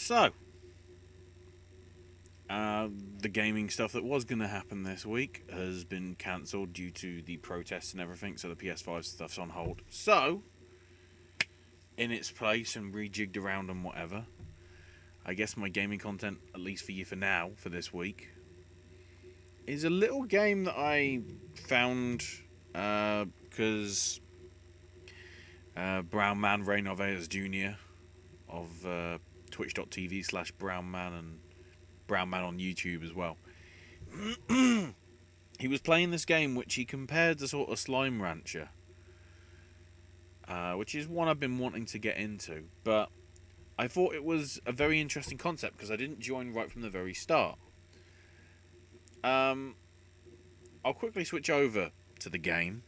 So, the gaming stuff that was going to happen this week has been cancelled due to the protests and everything, so the PS5 stuff's on hold. So, in its place and rejigged around and whatever, I guess my gaming content, at least for you for now, for this week, is a little game that I found because Brown Man Ray Noveas Jr. of twitch.tv/Brownman and Brownman on YouTube as well. He was playing this game which he compared to sort of Slime Rancher, which is one I've been wanting to get into, but I thought it was a very interesting concept because I didn't join right from the very start. I'll quickly switch over to the game.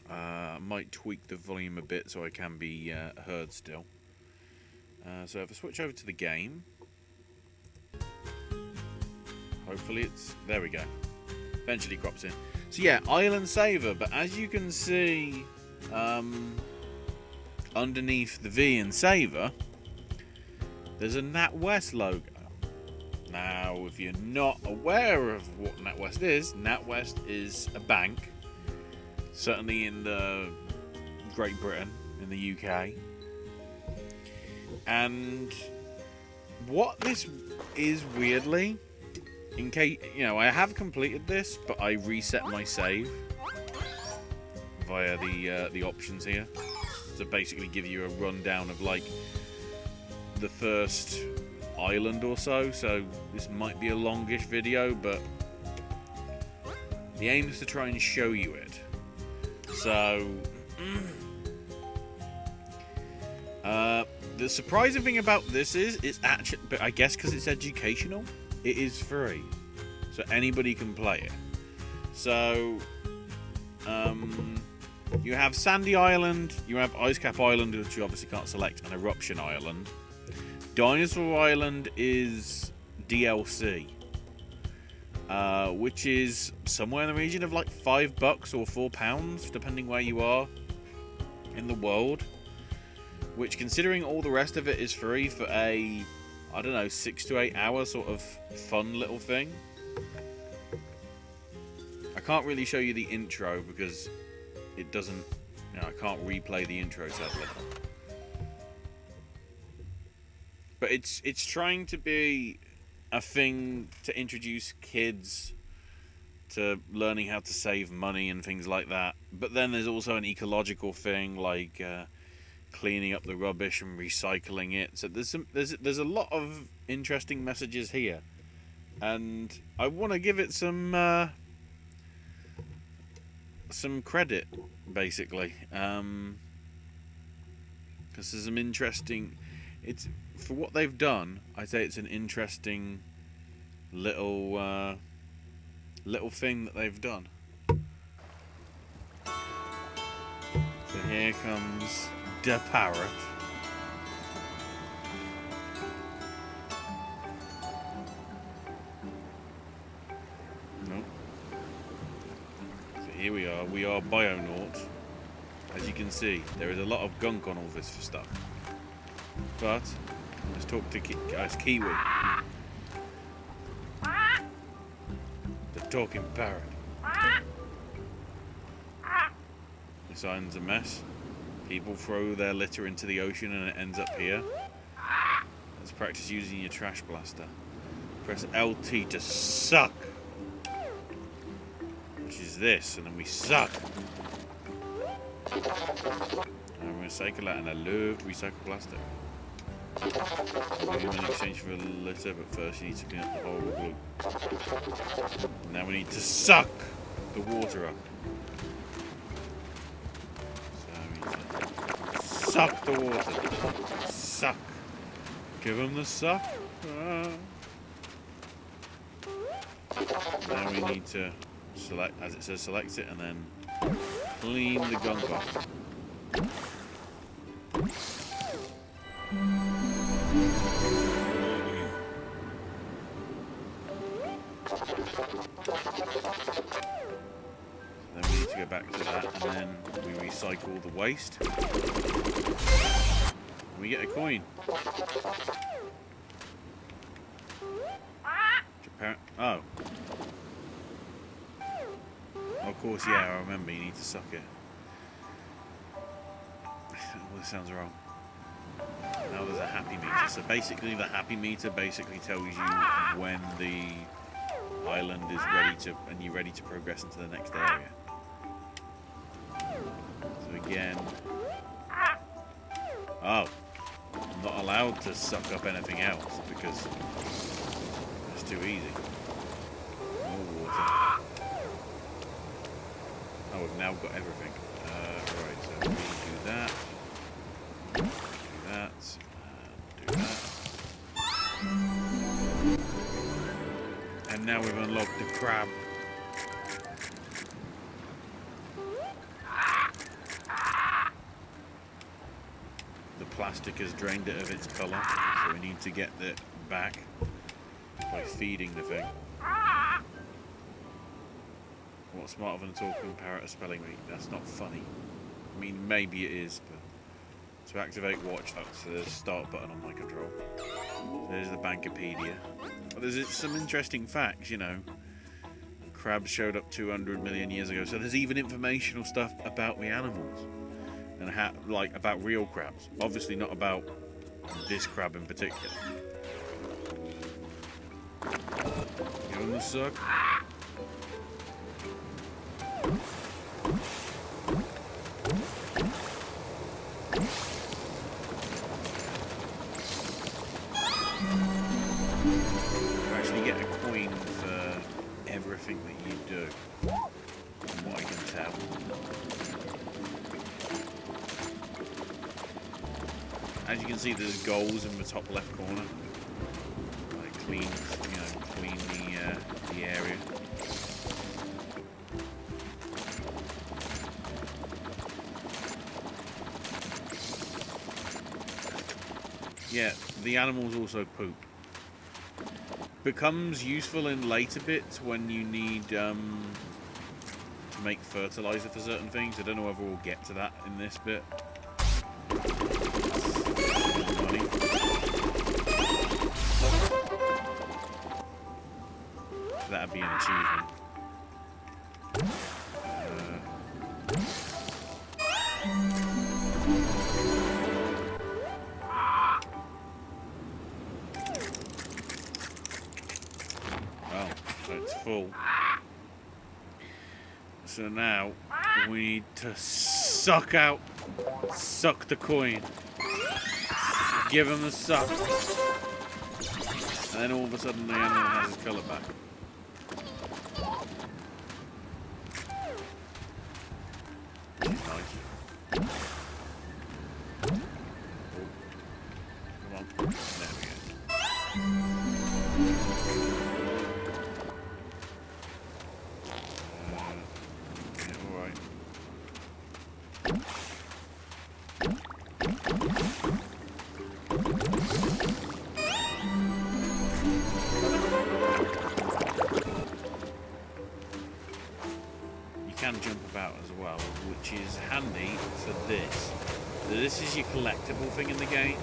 I might tweak the volume a bit so I can be heard still. So if I switch over to the game, hopefully it's... there we go. Eventually crops in. So yeah, Island Saver, but as you can see underneath the V in Saver, there's a NatWest logo. Now, if you're not aware of what NatWest is a bank, certainly in Great Britain, in the UK. And what this is, weirdly, in case, you know, I have completed this, but I reset my save via the options here to basically give you a rundown of like the first island or so. So this might be a longish video, but the aim is to try and show you it. So the surprising thing about this is it's actually, but I guess because it's educational, it is free, so anybody can play it. So you have Sandy Island, you have Ice Cap Island, which you obviously can't select, and Eruption Island. Dinosaur Island is DLC, which is somewhere in the region of like $5 or £4, depending where you are in the world. Which, considering all the rest of it is free for a, I don't know, 6 to 8 hour sort of fun little thing. I can't really show you the intro because it doesn't, you know, I can't replay the intro sadly. But it's trying to be a thing to introduce kids to learning how to save money and things like that. But then there's also an ecological thing like cleaning up the rubbish and recycling it. So there's a lot of interesting messages here, and I want to give it some credit, basically, because there's some interesting. It's for what they've done. I'd say it's an interesting little thing that they've done. So here comes the parrot. Nope. So here we are. We are Bionaut. As you can see, there is a lot of gunk on all this stuff. But let's talk to Kiwi, the talking parrot. This island's a mess. People throw their litter into the ocean and it ends up here. Let's practice using your trash blaster. Press LT to suck, which is this, and then we suck. And we're going to recycle that, and I loved recycled plastic. In exchange for a litter, but first you need to clean up the horrible glue. Now we need to suck the water up. Suck the water. Suck. Give them the suck. Now we need to select, as it says, select it and then clean the gunk off. Then we need to go back to that, and then we recycle the waste. Can we get a coin? Japan. Oh. Of course, yeah, I remember. You need to suck it. Oh, this sounds wrong. Now there's a happy meter. So basically, the happy meter basically tells you when the island is ready to, and you're ready to progress into the next area. So again, oh, I'm not allowed to suck up anything else because it's too easy. More water. Oh, we've now got everything. Right, so we do that. Do that. Do that. And now we've unlocked the crab. The plastic has drained it of its colour, so we need to get it back by feeding the thing. What's smarter than a talking parrot or spelling bee? That's not funny. I mean, maybe it is, but to activate watch, that's the start button on my control. There's the Bankopedia. But there's some interesting facts, you know. Crabs showed up 200 million years ago, so there's even informational stuff about the animals. And like about real crabs. Obviously not about this crab in particular. Give him the suck. Everything that you do, from what I can tell. As you can see, there's goals in the top left corner. Like clean, you know, clean the area. Yeah, the animals also poop. Becomes useful in later bits when you need to make fertilizer for certain things. I don't know whether we'll get to that in this bit. Money. That'd be an achievement. Full. So now we need to suck the coin, give him the suck, and then all of a sudden the animal has his colour back. Which is nice. Come on, there we go. Jump about as well, which is handy for this. So this is your collectible thing in the game,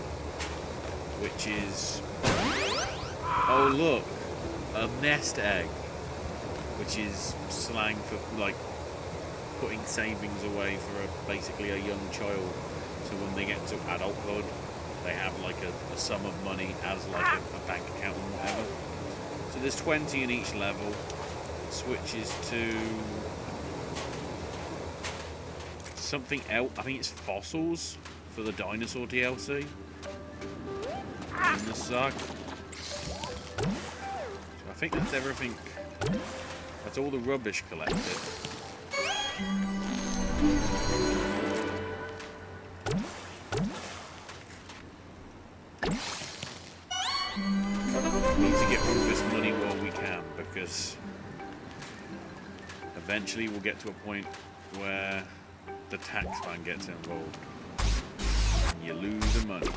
which is, oh look, a nest egg, which is slang for like putting savings away for basically a young child, so when they get to adulthood they have like a sum of money as like a bank account and whatever. So there's 20 in each level. It switches to something else. I think it's fossils for the dinosaur DLC. In the suck. So I think that's everything. That's all the rubbish collected. We need to get all this money while we can, because eventually we'll get to a point where the tax man gets involved and you lose the money.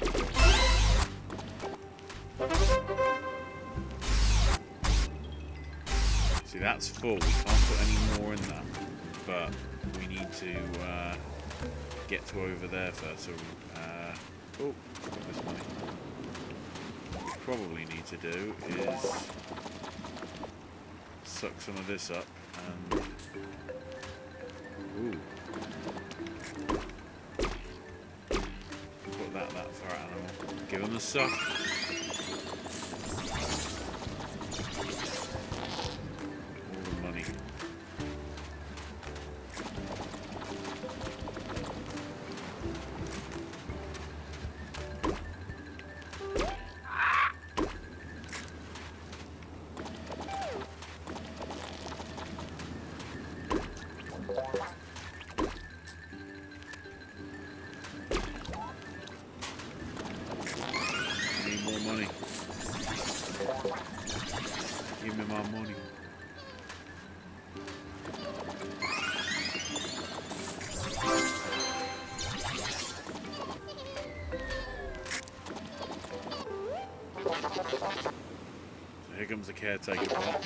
See, that's full. We can't put any more in that, but we need to get to over there first. So, oh, Got this money. What we probably need to do is suck some of this up and... Ooh. Put that for our animal. Give him the stuff. Give me my money. So here comes the caretaker bot,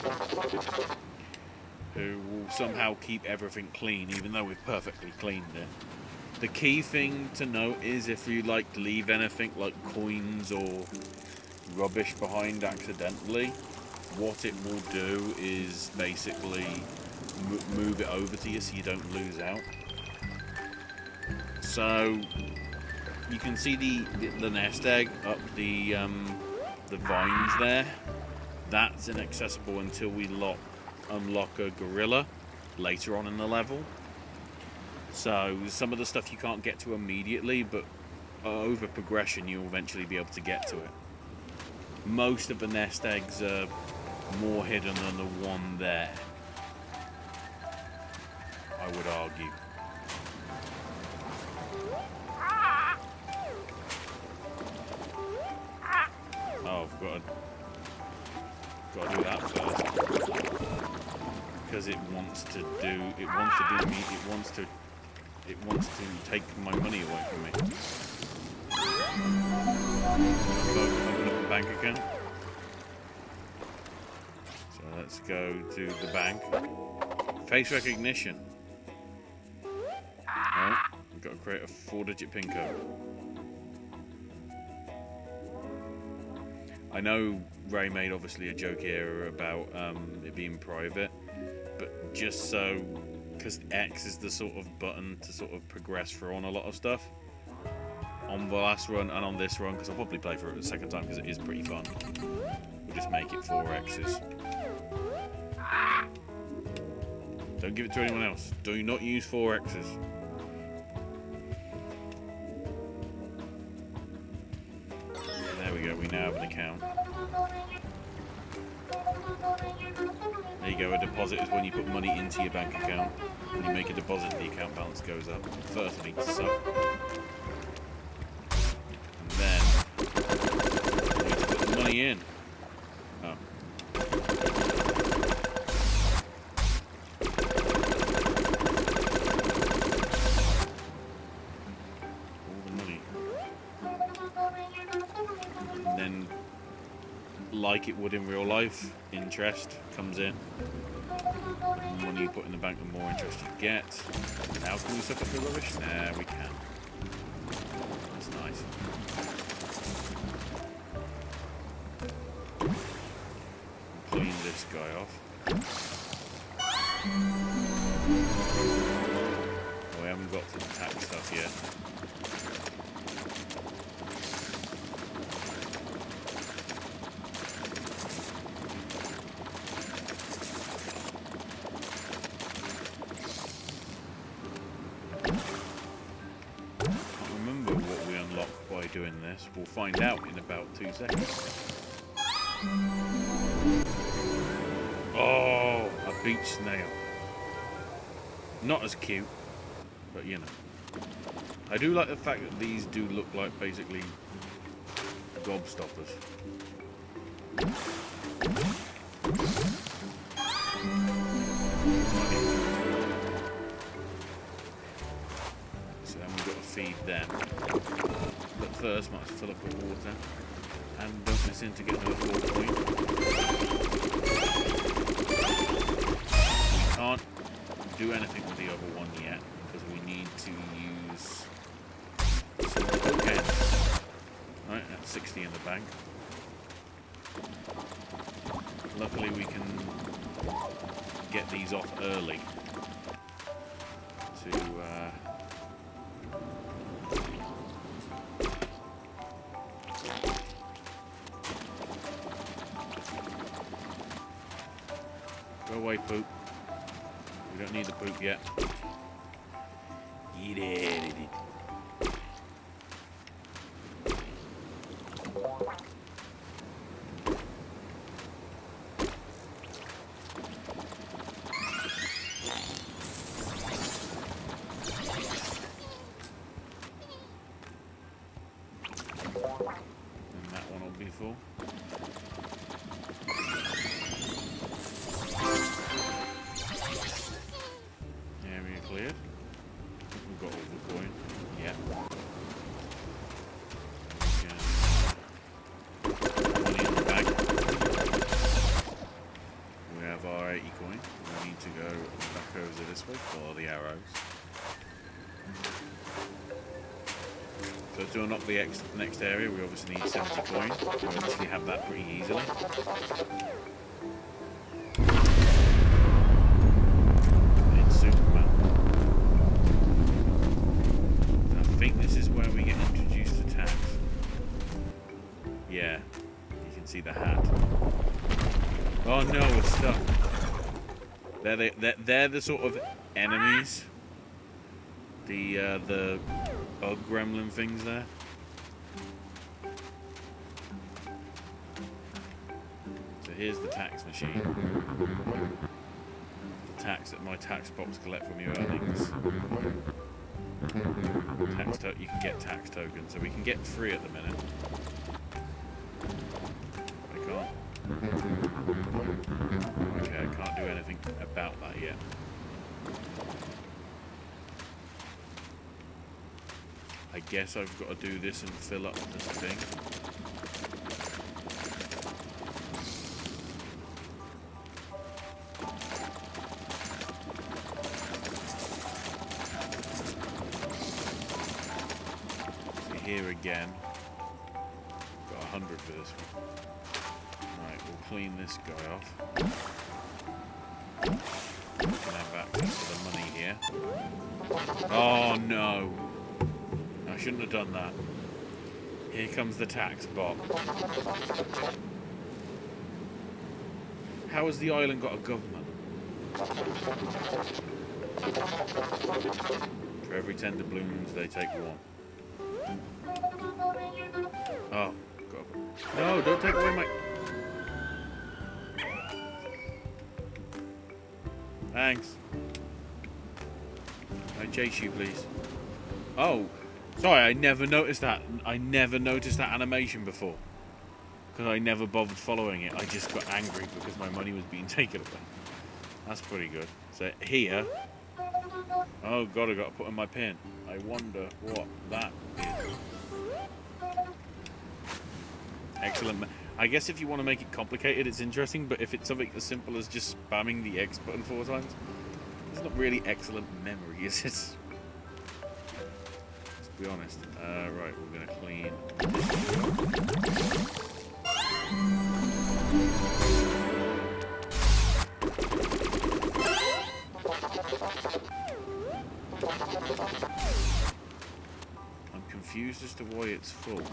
who will somehow keep everything clean, even though we've perfectly cleaned it. The key thing to note is if you leave anything like coins or rubbish behind accidentally, what it will do is basically move it over to you so you don't lose out. So you can see the nest egg up the vines there. That's inaccessible until we unlock a gorilla later on in the level. So some of the stuff you can't get to immediately, but over progression you'll eventually be able to get to it. Most of the nest eggs are more hidden than the one there, I would argue. Oh, I've got to do that first because it wants to take my money away from me. Open up a bank account. So let's go to the bank. Face recognition. Oh, we've got to create a 4-digit PIN code. I know Ray made obviously a joke here about it being private, but just so, because X is the sort of button to sort of progress through on a lot of stuff. On the last run and on this run, because I'll probably play for it a second time because it is pretty fun. We'll just make it 4 X's. Don't give it to anyone else. Do not use 4 X's. There we go, we now have an account. There you go, a deposit is when you put money into your bank account. When you make a deposit, the account balance goes up. First I need to suck. And then I need to put the money in. Oh. All the money. And then, like it would in real life, interest comes in. The money you put in the bank, the more interest you get. Now can we suck up the rubbish? Nah, we can. That's nice. Clean this guy off. Oh, we haven't got to the tax stuff yet. Doing this, we'll find out in about 2 seconds. Oh, a beach snail. Not as cute, but you know. I do like the fact that these do look like basically gobstoppers. So then we've got to feed them. But first, might fill up with water, and don't miss in to get another 4 point. We can't do anything with the other one yet, because we need to use some tokens. 60 in the bank. Luckily we can get these off early to go away, poop. We don't need the poop yet. Eat it. And that one will be full. Area cleared. We've got all the coin. Yeah. Money in the bag. We have our 80 coin. We need to go back over this way. Follow the arrows. So to unlock the next area, we obviously need 70 coin. We obviously have that pretty easily. It's Superman. So I think this is where we get introduced to Tax. Yeah, you can see the hat. Oh no, we're stuck. They're the sort of enemies. The bug gremlin things there. So here's the tax machine. The tax that my tax box collect from your earnings. You can get tax tokens, so we can get 3 at the minute. I can't. Okay, I can't do anything about that yet. I guess I've got to do this and fill up this thing. So here again, got 100 for this one. Right, we'll clean this guy off. We can have access to the money here. Oh no! I shouldn't have done that. Here comes the tax bot. How has the island got a government? For every 10 doubloons, they take 1. Oh, God. No, don't take away my... Thanks. Can I chase you, please? Oh. Sorry, I never noticed that. I never noticed that animation before. Because I never bothered following it. I just got angry because my money was being taken away. That's pretty good. So here... Oh god, I got to put in my pin. I wonder what that is. Excellent. I guess if you want to make it complicated, it's interesting. But if it's something as simple as just spamming the X button 4 times, it's not really excellent memory, is it? Be honest. Right, we're gonna clean. I'm confused as to why it's full.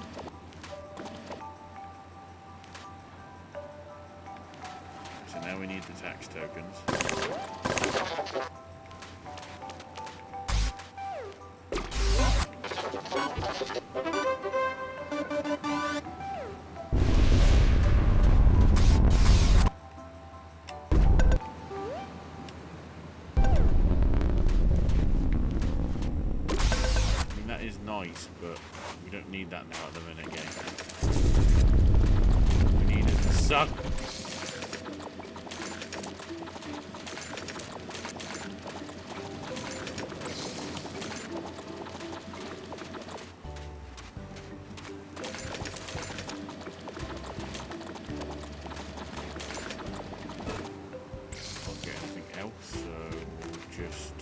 So now we need the tax tokens. Nice, but we don't need that now at the minute game. We need it to suck. Can't get anything else, so we'll just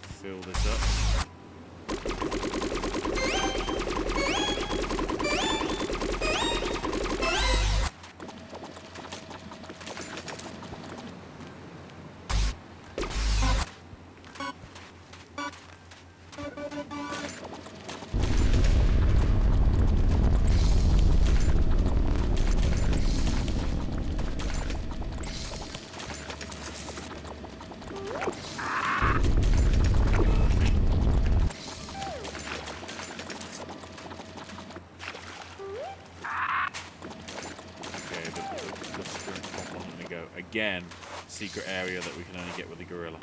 fill this up. go. Again, secret area that we can only get with the gorilla.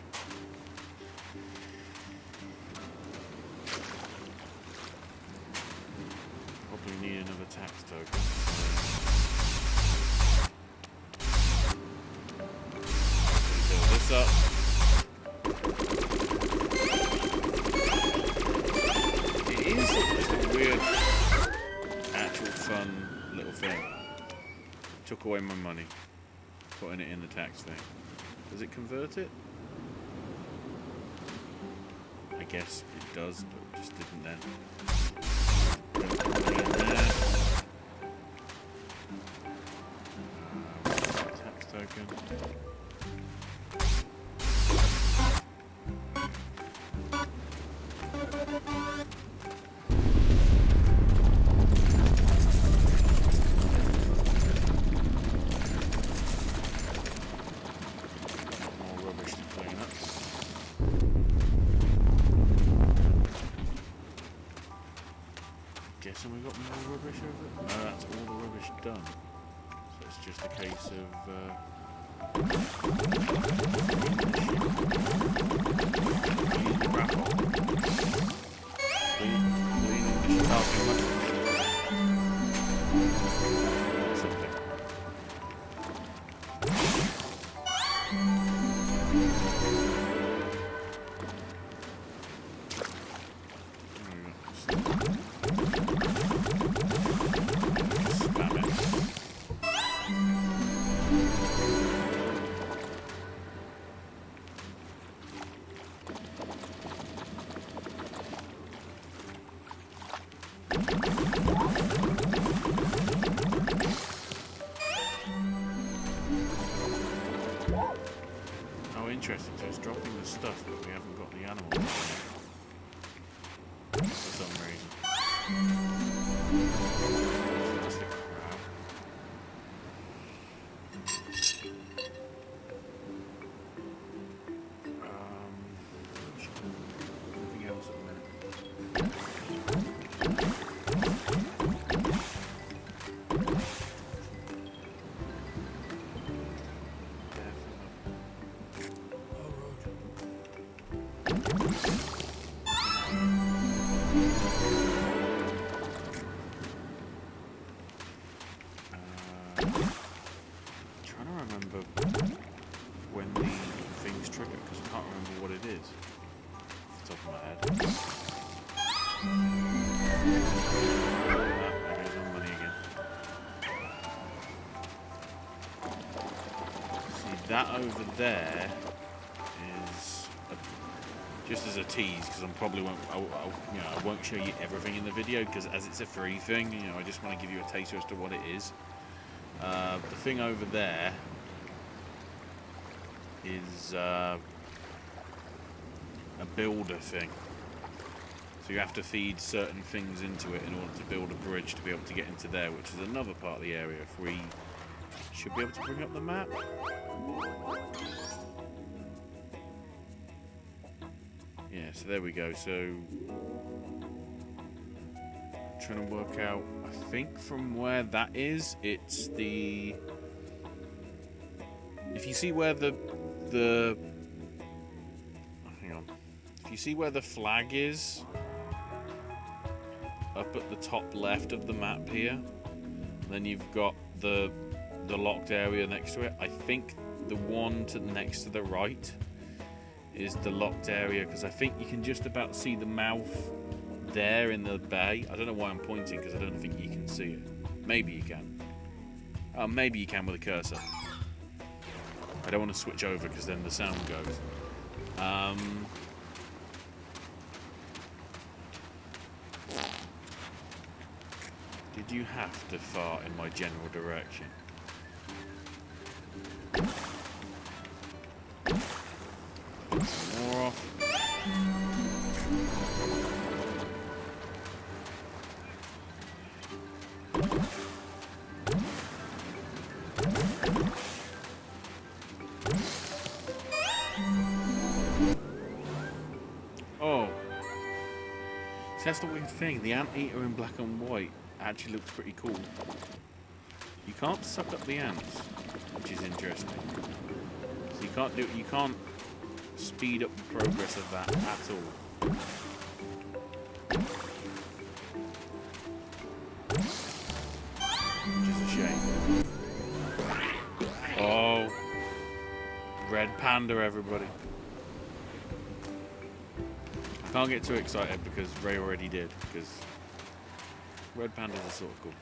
Probably need another tax token. Build this up. It is just a weird, actual fun little thing. Took away my money, putting it in the tax thing. Does it convert it? I guess it does, but it just didn't then. Tax token. Guessing we got more rubbish over it? No, that's all the rubbish done. So it's just a case of wrap up. Cleaning the shit out. Something. Oh, interesting. So it's dropping the stuff, but we haven't got the animals for some reason. So that's the crab. Nothing else at the minute. Trying to remember when the things trigger, because I can't remember what it is off the top of my head. There goes our money again. See, that over there is just as a tease, because I'm probably won't, I won't show you everything in the video, because as it's a free thing, I just want to give you a taster as to what it is. The thing over there is a builder thing. So you have to feed certain things into it in order to build a bridge to be able to get into there, which is another part of the area. If we should be able to bring up the map. Yeah, so there we go. So trying to work out, I think from where that is, it's the, if you see where the hang on, if you see where the flag is up at the top left of the map here, then you've got the locked area next to it. I think the one next to the right is the locked area, because I think you can just about see the mouth there in the bay. I don't know why I'm pointing, because I don't think you can see it. Maybe you can. Maybe you can with a cursor. I don't want to switch over because then the sound goes. Did you have to fart in my general direction? More off. Oh. See, that's the weird thing. The anteater in black and white actually looks pretty cool. You can't suck up the ants. which is interesting. So you can't speed up the progress of that at all. Which is a shame. Oh, red panda, everybody. I can't get too excited because Ray already did, because red pandas are sort of cool.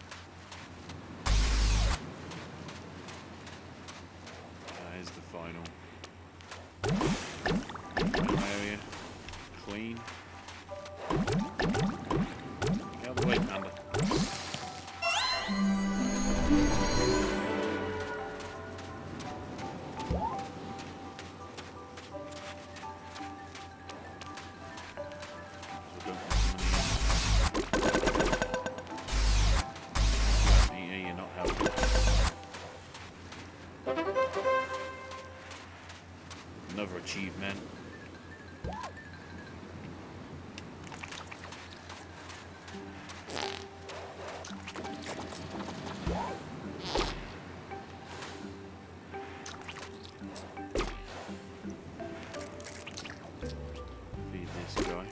Here's the final area. Clean. Get out of the way, panda. Another achievement. Feed this guy.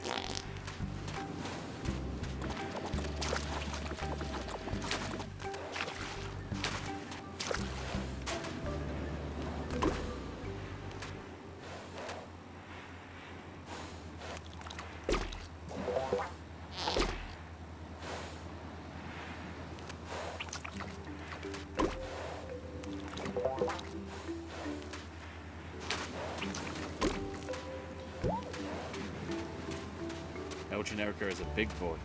El Generico is a big boy.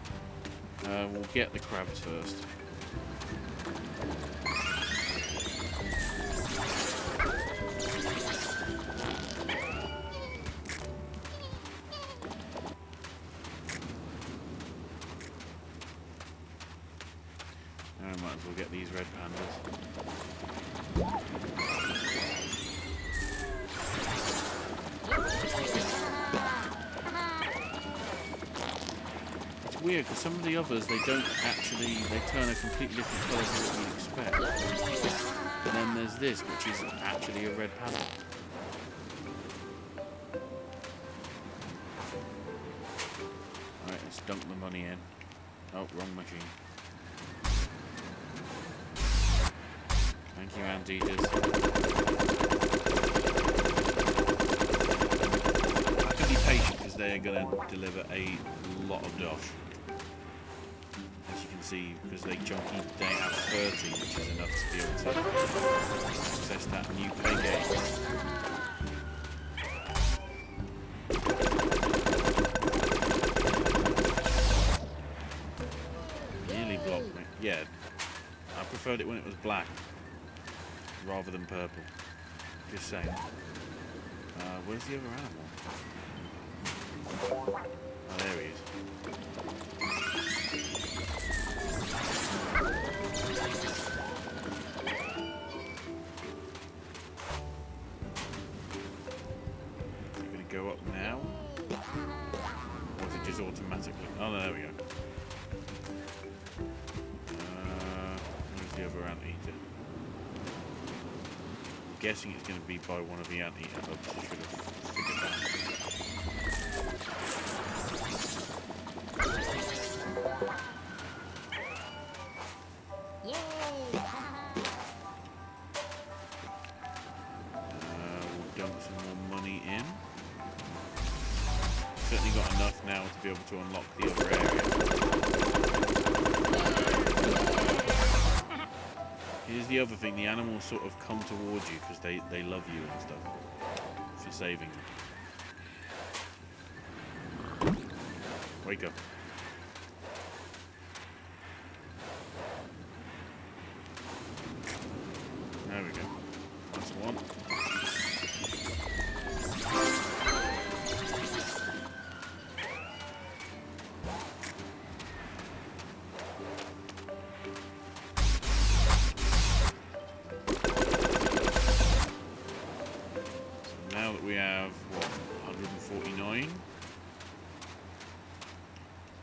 We'll get the crabs first. Might as well get these red pandas. It's weird because some of the others, they don't actually, they turn a completely different colour to what you'd expect. And then there's this, which is actually a red panda. Alright, let's dunk the money in. Oh, wrong machine. Thank you, Anteaters. I can be patient because they are going to deliver a lot of dosh. As you can see, because they junkie, they have 30, which is enough to be able to access that new play game. Nearly blocked me. Yeah, I preferred it when it was black rather than purple. Just saying. Where's the other animal? Oh, there he is. Is it going to go up now? Or is it just automatically? Oh, no, there we go. Where's the other anteater? Guessing it's going to be by one of the anteater hubs. I should have figured that. We'll dump some more money in. Certainly got enough now to be able to unlock the other area. Here's the other thing, the animals sort of come towards you because they love you and stuff for saving them. Wake up. There we go. That's one. Now that we have, what, 149?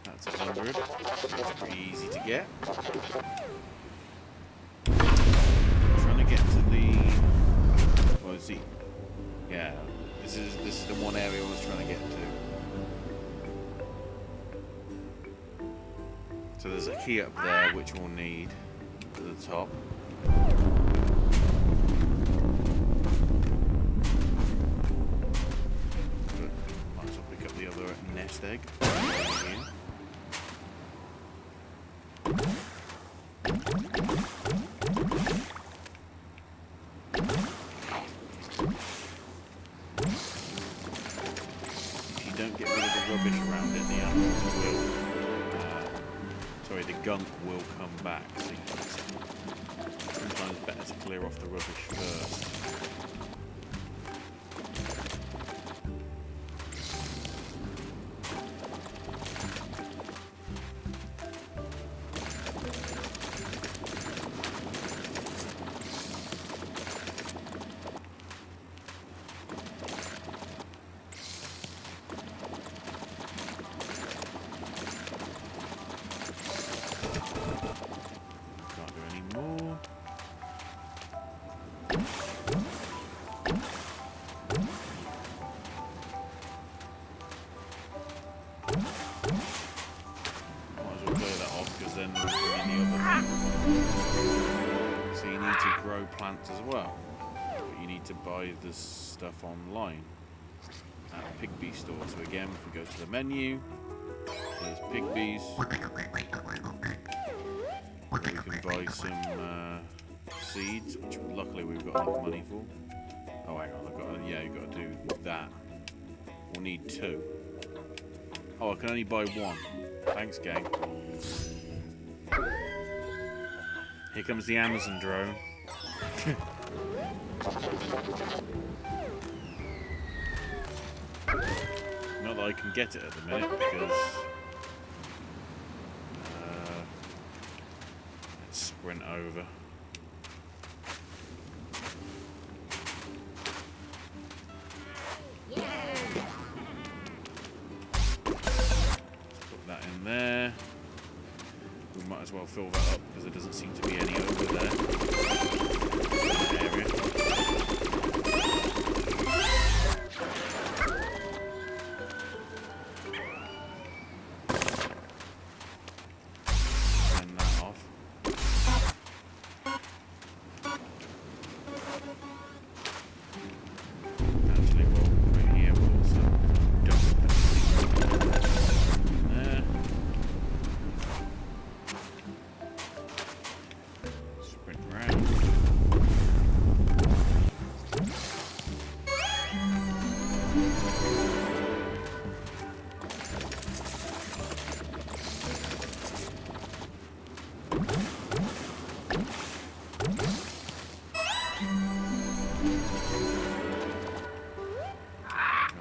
That's 100. That's pretty easy to get. I'm trying to get to the the one area I was trying to get to. So there's a key up there which we'll need to the top. But might as well pick up the other nest egg. Gunk will come back, so sometimes it's better to clear off the rubbish first. Plants as well, but you need to buy this stuff online at Pigby store. So again, if we go to the menu, here's Pigby's. We can buy some seeds, which luckily we've got enough money for. Oh, hang on, you've got to do that. We'll need 2. Oh, I can only buy 1. Thanks, gang. Here comes the Amazon drone. Not that I can get it at the minute because let's sprint over. Put that in there. We might as well fill that up because there doesn't seem to be any over there. Area. Turn that off. Actually, we'll put it here. We'll also dump the there. Sprint around.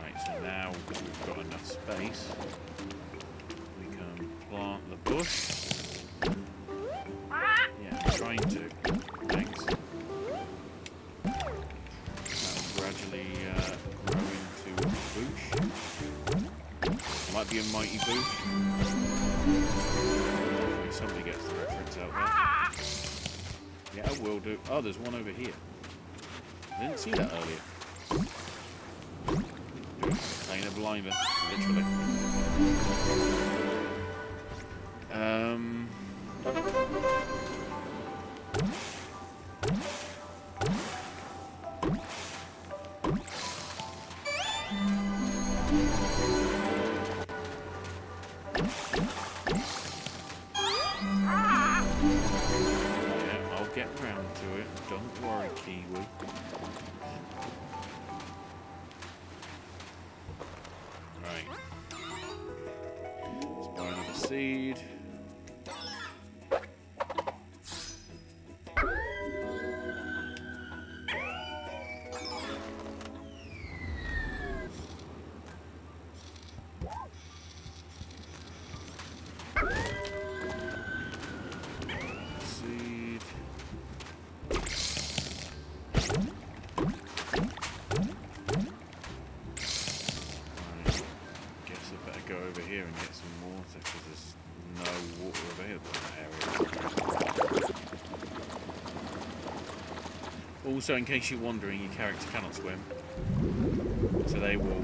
Right, so now we've got enough space, we can plant the bush. Yeah, I'm trying to. Thanks. That'll gradually grow into a bush. Might be a mighty bush. Hopefully somebody gets the reference out there. Yeah, I will do. Oh, there's one over here. I didn't see that earlier. Playing a blinder, literally. Yeah, I'll get round to it. Don't worry, Kiwi. Right. Let's buy another seed. Seed. Go over here and get some water because there's no water available in that area. Also, in case you're wondering, your character cannot swim. So they will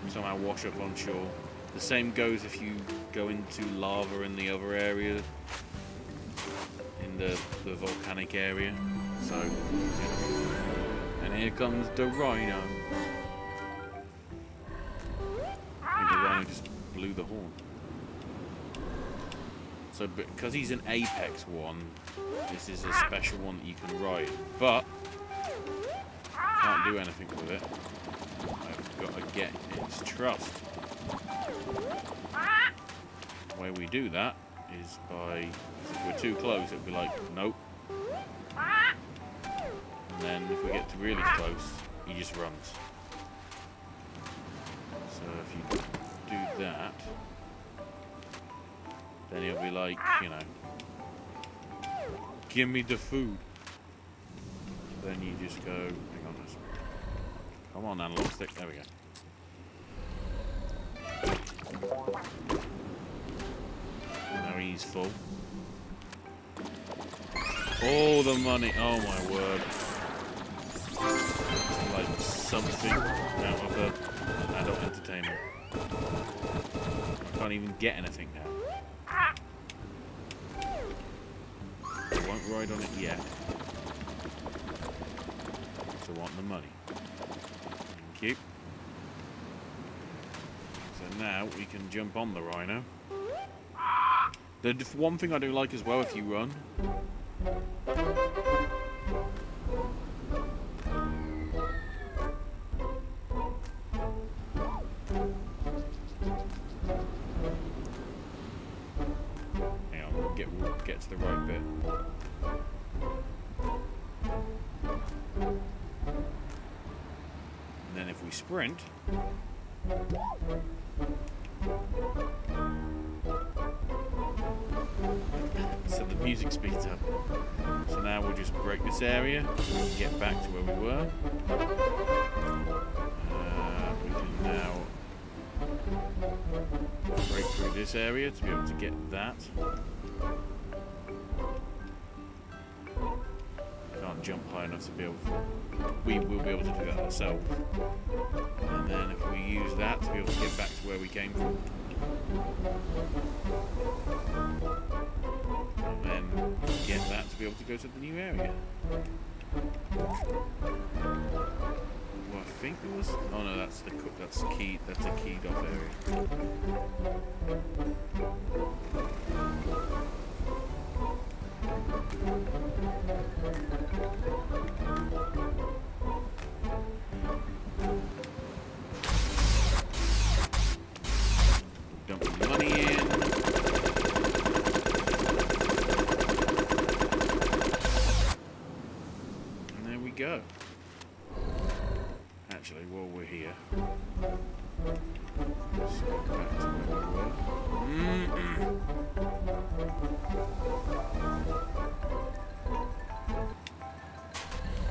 somehow wash up on shore. The same goes if you go into lava in the other area, in the volcanic area. So, and here comes the rhino. I think the rhino just blew the horn. So because he's an apex one, this is a special one that you can ride, but can't do anything with it. I've got to get its trust. The way we do that is by, if we're too close, it'll be like, nope. And then if we get to really close, he just runs. So if you do that, then he'll be like, you know, give me the food. Then you just go, hang on, come on, analog stick, there we go. Now he's full. Oh, the money, oh my word. It's like something out of the adult entertainment. I can't even get anything now. I won't ride on it yet. So I want the money. Thank you. So now we can jump on the rhino. The one thing I do like as well, if you run, hang on, we'll get to the right bit. And then if we sprint, so the music speeds up. So now we'll just break this area and get back to where we were. We can now break through this area to be able to get that. Can't jump high enough to be able to, we will be able to do that ourselves. And then if we use that to be able to get back to where we came from. And then get that to be able to go to the new area. Well, I think it was. Oh no, that's the key. That's a keyed off area. Dump the money in. And there we go. Actually, while we're here, let's go back to where we were.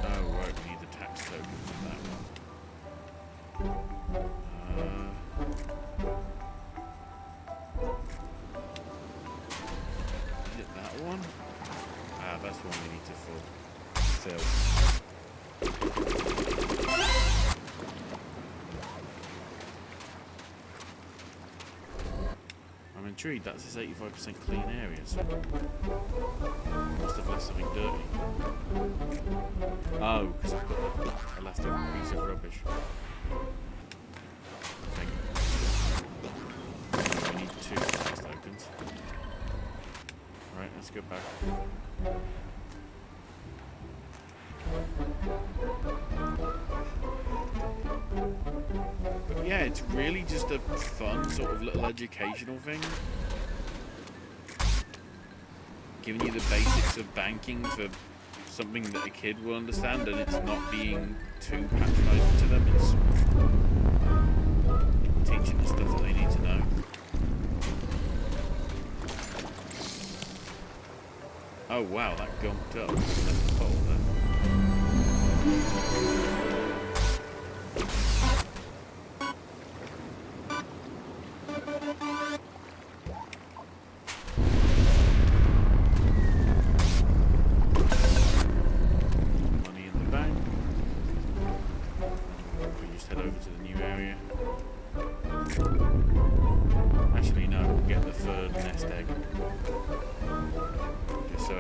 Oh, right, we need the tax token for that one. Is it that one? Ah, that's the one we need to fill. I'm intrigued, that's this 85% clean area, so must have left something dirty. Oh, because I left a piece of rubbish. Okay. We need 2 tax tokens. Right, let's go back. But yeah, it's really just a fun sort of little educational thing. Giving you the basics of banking for something that a kid will understand, and it's not being too patronising to them. It's teaching the stuff that they need to know. Oh wow, that gumped up. Left the hole there. Money in the bank.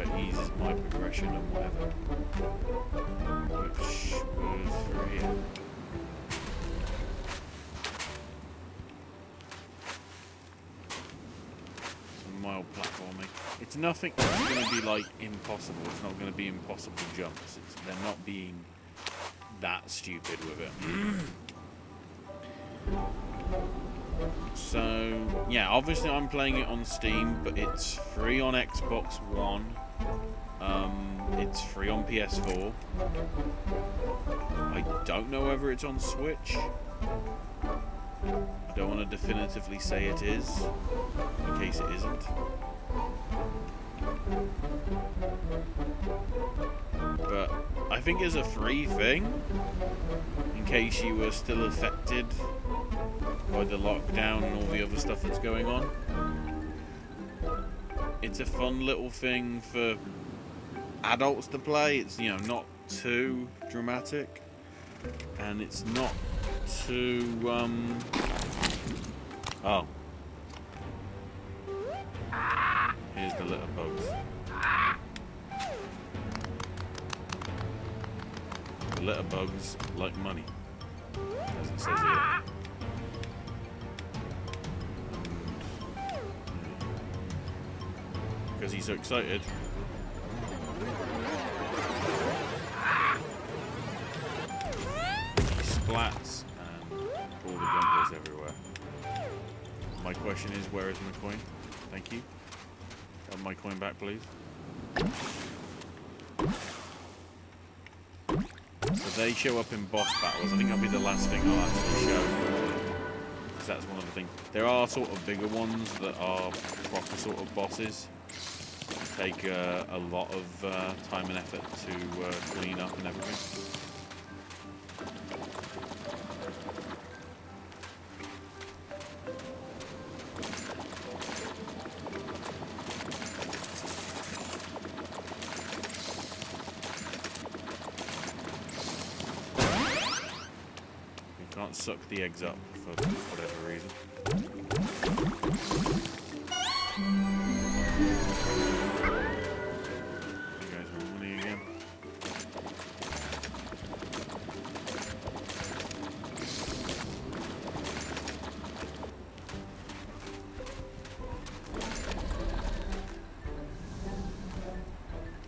it eases my progression and whatever. Which was for here. Some mild platforming. It's nothing that's going to be like impossible. It's not going to be impossible jumps. They're not being that stupid with it. So, yeah, obviously I'm playing it on Steam, but it's free on Xbox One. It's free on PS4. I don't know whether it's on Switch. I don't want to definitively say it is, in case it isn't. But I think it's a free thing, in case you were still affected by the lockdown and all the other stuff that's going on. It's a fun little thing for adults to play. It's, you know, not too dramatic, and it's not too oh, here's the litter bugs. The litter bugs like money, as it says here. Because he's so excited. He splats and all the Gunplas everywhere. My question is, where is my coin? Thank you. Have my coin back, please. So they show up in boss battles. I think that'll be the last thing I'll actually show. Because that's one of the things. There are sort of bigger ones that are proper sort of bosses. Take a lot of time and effort to clean up and everything. You can't suck the eggs up for whatever reason.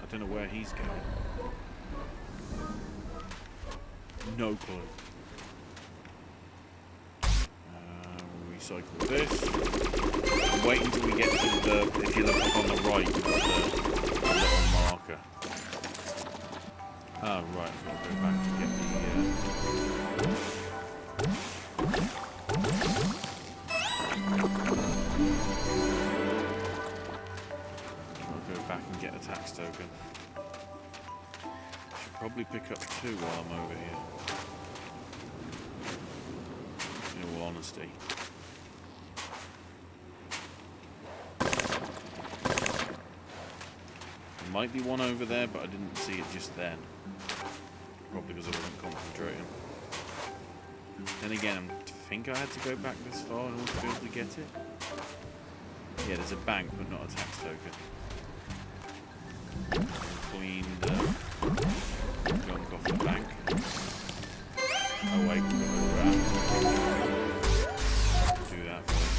I don't know where he's going. No clue. Recycle this. Wait until we get to the, if you look up on the right, you've got the little marker. Oh, right, I've got to go back and get I'll go back and get a tax token. Should probably pick up 2 while I'm over here. In all honesty. There might be one over there, but I didn't see it just then. Probably because I wasn't concentrating. Then again, I think I had to go back this far in order to be able to get it. Yeah, there's a bank, but not a tax token. Clean the gunk off the bank. Oh wait, do that first.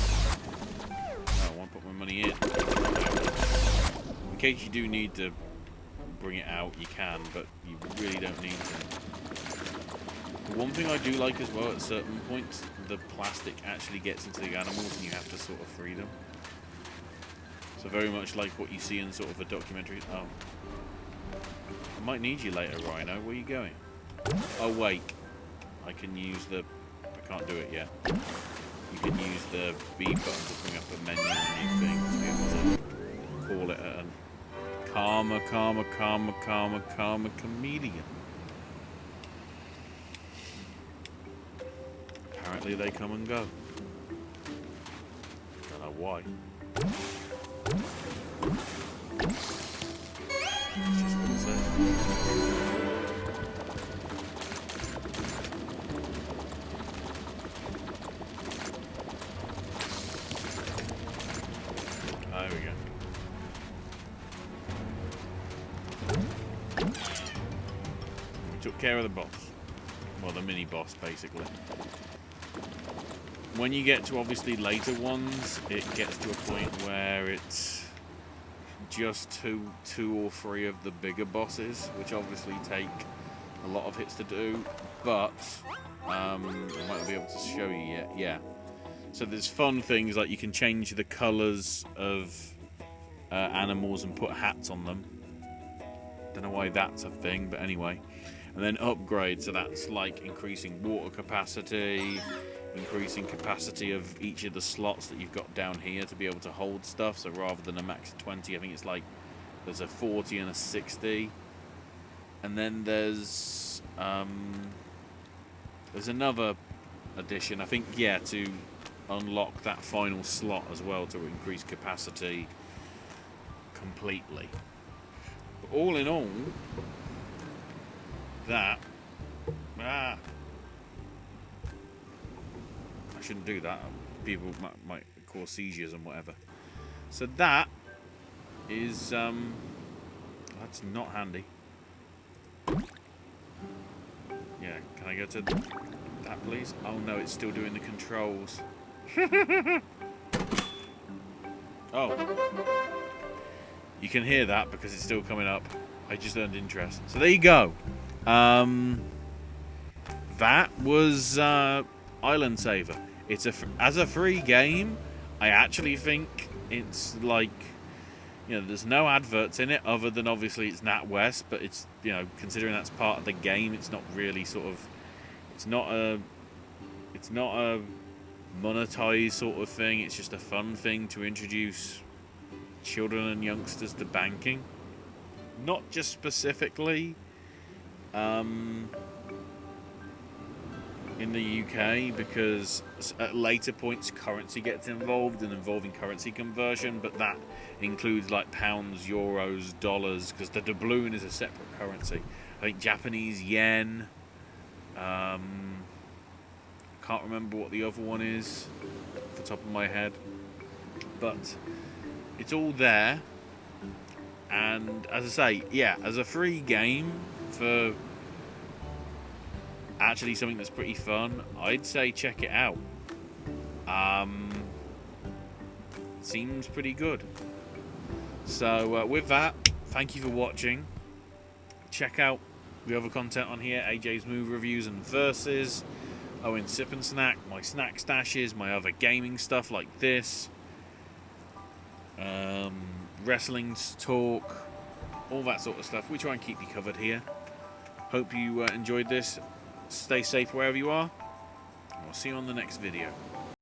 Oh, I want to put my money in. In case you do need to bring it out, you can, but you really don't need to. The one thing I do like as well, at certain points, the plastic actually gets into the animals and you have to sort of free them. So very much like what you see in sort of a documentary. Oh. I might need you later, Rhino. Where are you going? Oh, wait. I can use the... I can't do it yet. You can use the B button to bring up a menu on your thing to be able to call it a Karma Chameleon. Apparently they come and go. Don't know why. It's just what it says. There we go. took care of the boss. Well, the mini boss, basically. When you get to obviously later ones, it gets to a point where it's just two or three of the bigger bosses, which obviously take a lot of hits to do. But I might not be able to show you yet. Yeah. So there's fun things like you can change the colours of animals and put hats on them. Don't know why that's a thing, but anyway. And then upgrade, so that's like increasing water capacity, increasing capacity of each of the slots that you've got down here to be able to hold stuff. So rather than a max of 20, I think it's like there's a 40 and a 60. And then there's another addition, I think, yeah, to unlock that final slot as well to increase capacity completely. But all in all, that I shouldn't do that. People might cause seizures and whatever. So that is that's not handy. Yeah, can I go to that, please? Oh no, it's still doing the controls. Oh. You can hear that because it's still coming up. I just earned interest. So there you go. That was Island Saver. It's as a free game, I actually think it's like, you know, there's no adverts in it other than obviously it's NatWest, but it's, you know, considering that's part of the game, it's not really sort of, it's not a monetized sort of thing. It's just a fun thing to introduce children and youngsters to banking. Not just specifically in the UK, because at later points currency gets involved and involving currency conversion, but that includes like pounds, euros, dollars, because the doubloon is a separate currency. I think Japanese yen. Can't remember what the other one is off the top of my head, but it's all there. And as I say, yeah, as a free game for actually something that's pretty fun, I'd say check it out. Seems pretty good. So with that, thank you for watching. Check out the other content on here: AJ's movie reviews and verses, Owen's Sip and Snack, my snack stashes, my other gaming stuff like this, wrestling talk, all that sort of stuff. We try and keep you covered here. Hope you enjoyed this. Stay safe wherever you are, and we'll see you on the next video.